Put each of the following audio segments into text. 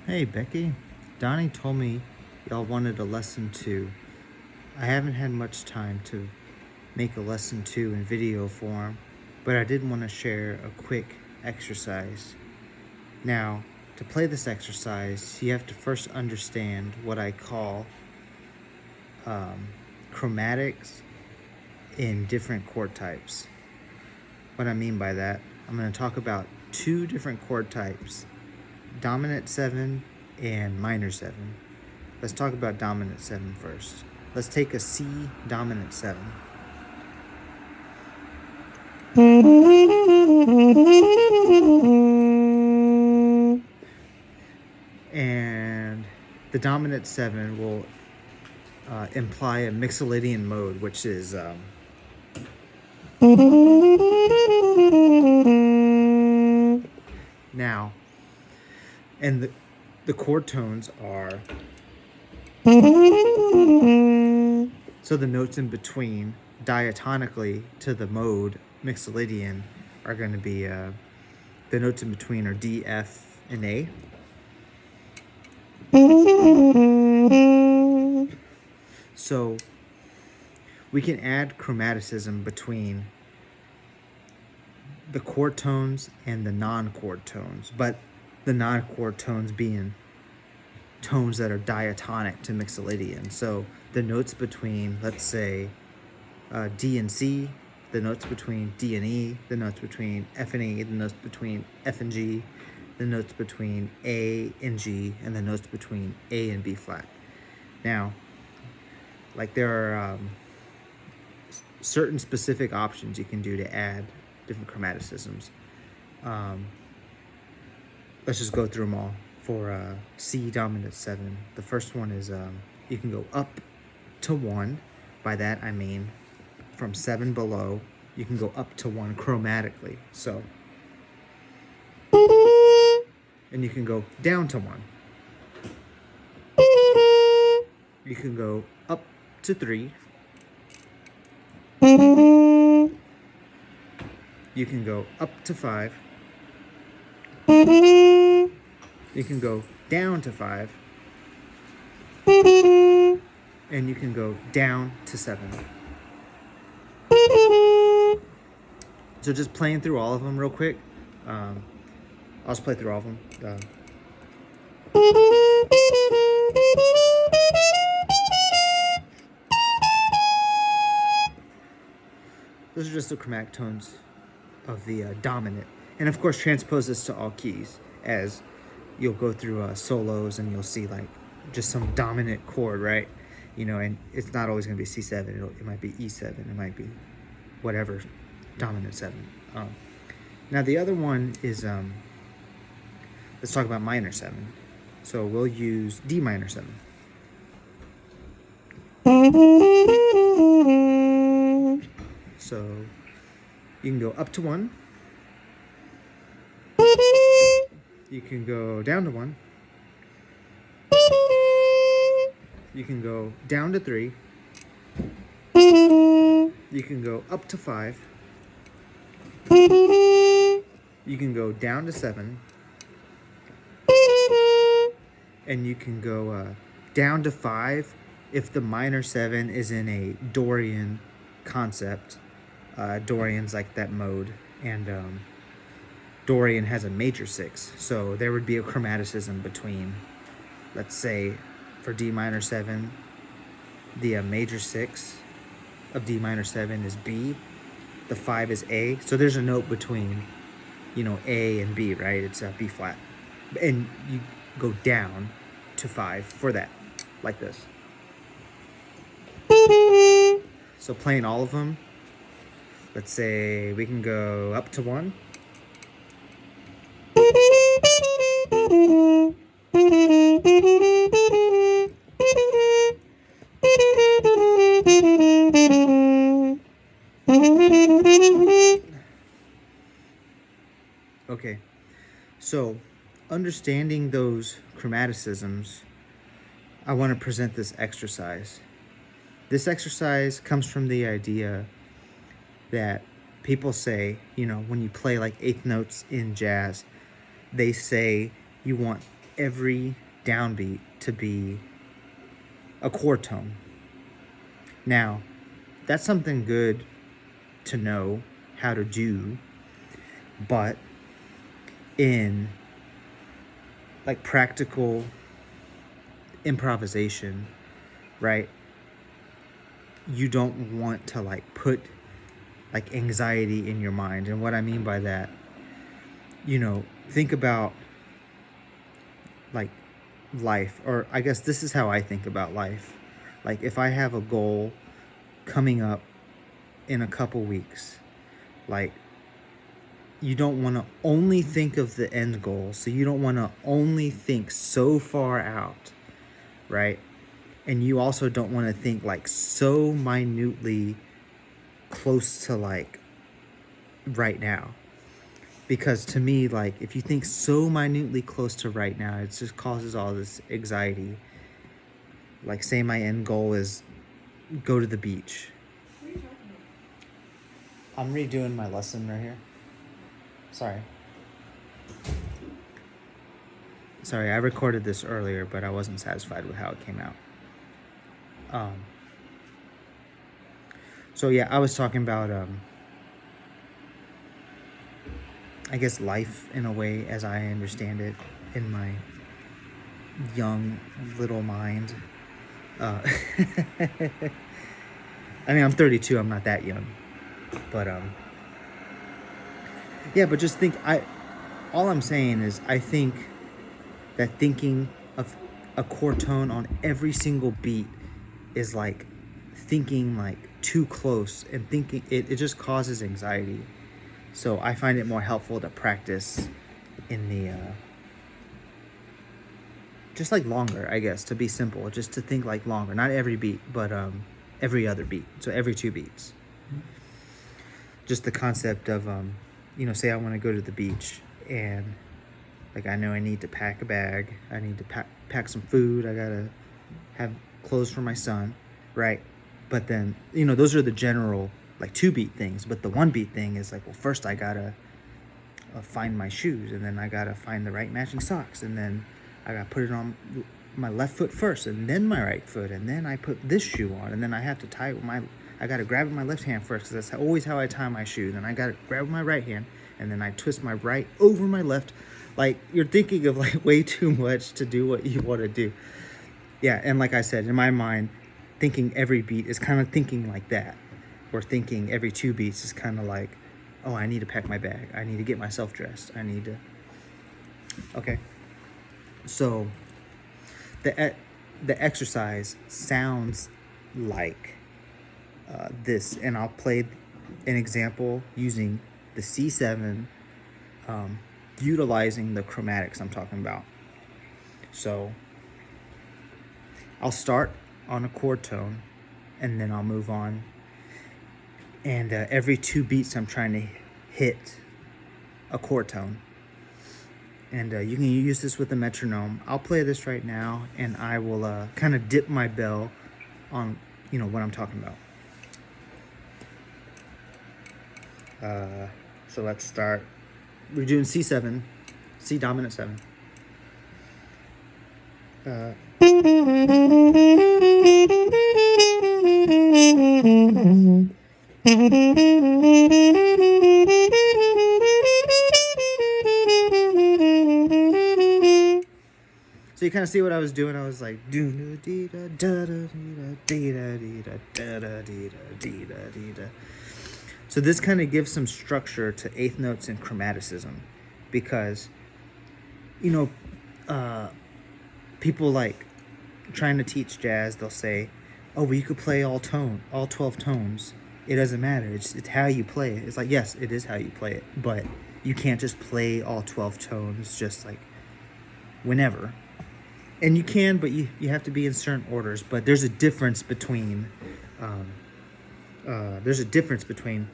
Hey Becky, Donnie told me y'all wanted a lesson 2. I haven't had much time to make a lesson 2 in video form, but I did want to share a quick exercise. Now, to play this exercise, you have to first understand what I call chromatics in different chord types. What I mean by that, I'm going to talk about 2 different chord types, dominant 7 and minor 7. Let's talk about dominant 7 first. Let's take a C dominant 7. And the dominant 7 will imply a mixolydian mode, which is now, and the chord tones are, so the notes in between diatonically to the mode mixolydian are going to be, the notes in between are D, F, and A. So we can add chromaticism between the chord tones and the non-chord tones, but the non-chord tones being tones that are diatonic to mixolydian. So the notes between, let's say, D and C, the notes between D and E, the notes between F and E, the notes between F and G, the notes between A and G, and the notes between A and B flat. Now, like there are certain specific options you can do to add different chromaticisms. Let's just go through them all. For C dominant 7, the first one is you can go up to 1. By that I mean from 7 below, you can go up to 1 chromatically. So, and you can go down to 1. You can go up to 3. You can go up to 5. You can go down to 5. And you can go down to 7. So just playing through all of them real quick. I'll just play through all of them. Those are just the chromatic tones of the dominant. And of course transpose this to all keys, as you'll go through solos and you'll see like just some dominant chord, right? You know, and it's not always going to be C7. It might be E7. It might be whatever, dominant 7. Now the other one is, let's talk about minor 7. So we'll use D minor 7. So you can go up to 1. You can go down to 1. You can go down to 3. You can go up to 5. You can go down to 7. And you can go down to 5 if the minor 7 is in a Dorian concept. Dorian's like that mode, and Dorian has a major 6, so there would be a chromaticism between, let's say, for D minor 7, the major 6 of D minor 7 is B, the 5 is A, so there's a note between, you know, A and B, right? It's B flat, and you go down to 5 for that, like this. So playing all of them, let's say we can go up to 1. Okay, so understanding those chromaticisms, I want to present this exercise. This exercise comes from the idea that people say, you know, when you play like eighth notes in jazz, they say you want every downbeat to be a chord tone. Now, that's something good to know how to do, but in like practical improvisation, right? You don't want to like put like anxiety in your mind. And what I mean by that, think about like life, or I guess this is how I think about life. Like if I have a goal coming up in a couple weeks, like you don't want to only think of the end goal. So you don't want to only think so far out, right? And you also don't want to think like so minutely close to like right now. Because to me, like if you think so minutely close to right now, it just causes all this anxiety. Like say my end goal is go to the beach. What are you talking about? I'm redoing my lesson right here. Sorry, I recorded this earlier, but I wasn't satisfied with how it came out. So yeah, I was talking about, I guess life in a way as I understand it in my young little mind. I mean, I'm 32, I'm not that young, but yeah, but just all I'm saying is I think that thinking of a chord tone on every single beat is like thinking like too close, and thinking it just causes anxiety. So I find it more helpful to practice in the just like longer, I guess, to be simple, just to think like longer, not every beat, but every other beat, so every 2 beats. Just the concept of say I want to go to the beach, and like I know I need to pack a bag, I need to pack some food, I gotta have clothes for my son, right? But then those are the general like 2 beat things, but the 1 beat thing is like, well, first I gotta find my shoes, and then I gotta find the right matching socks, and then I gotta put it on my left foot first, and then my right foot, and then I put this shoe on, and then I have to tie it with I gotta grab with my left hand first, because that's always how I tie my shoe. Then I gotta grab with my right hand, and then I twist my right over my left. Like, you're thinking of like way too much to do what you want to do. Yeah, and like I said, in my mind, thinking every beat is kind of thinking like that. Or thinking every 2 beats is kind of like, oh, I need to pack my bag, I need to get myself dressed, I need to... Okay. So, the exercise sounds like this, and I'll play an example using the C7, utilizing the chromatics I'm talking about. So I'll start on a chord tone, and then I'll move on, and every 2 beats I'm trying to hit a chord tone. And you can use this with a metronome. I'll play this right now, and I will kind of dip my bell on what I'm talking about. So let's start. We're doing C7, C dominant 7. So you kind of see what I was doing. I was like, so this kind of gives some structure to 8th notes and chromaticism, because people like trying to teach jazz, they'll say, oh, well, you could play all 12 tones. It doesn't matter. It's how you play it. It's like, yes, it is how you play it, but you can't just play all 12 tones just like whenever. And you can, but you have to be in certain orders. But there's a difference between there's a difference between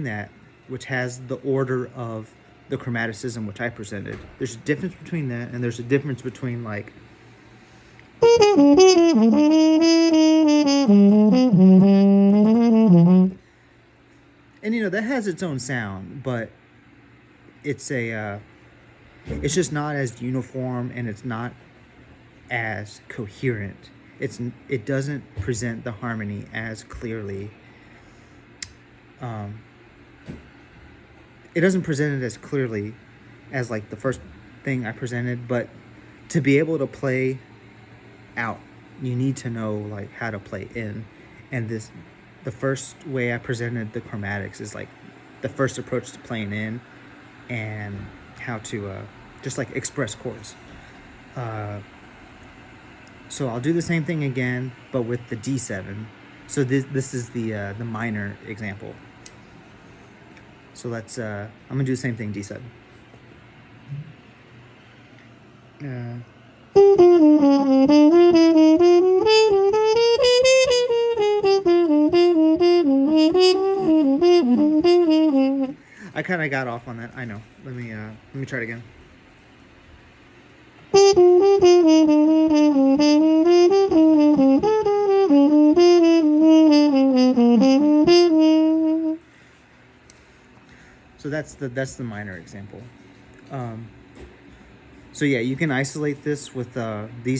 that, which has the order of the chromaticism which I presented. There's a difference between that, and there's a difference between like and that has its own sound, but it's just not as uniform, and it's not as coherent. It doesn't present the harmony as clearly. It doesn't present it as clearly as like the first thing I presented, but to be able to play out, you need to know like how to play in. And the first way I presented the chromatics is like the first approach to playing in, and how to just like express chords. So I'll do the same thing again, but with the D7. So this is the minor example. So let's I'm gonna do the same thing, D7. I kind of got off on that. I know. Let me try it again. So that's the minor example. So yeah, you can isolate this with these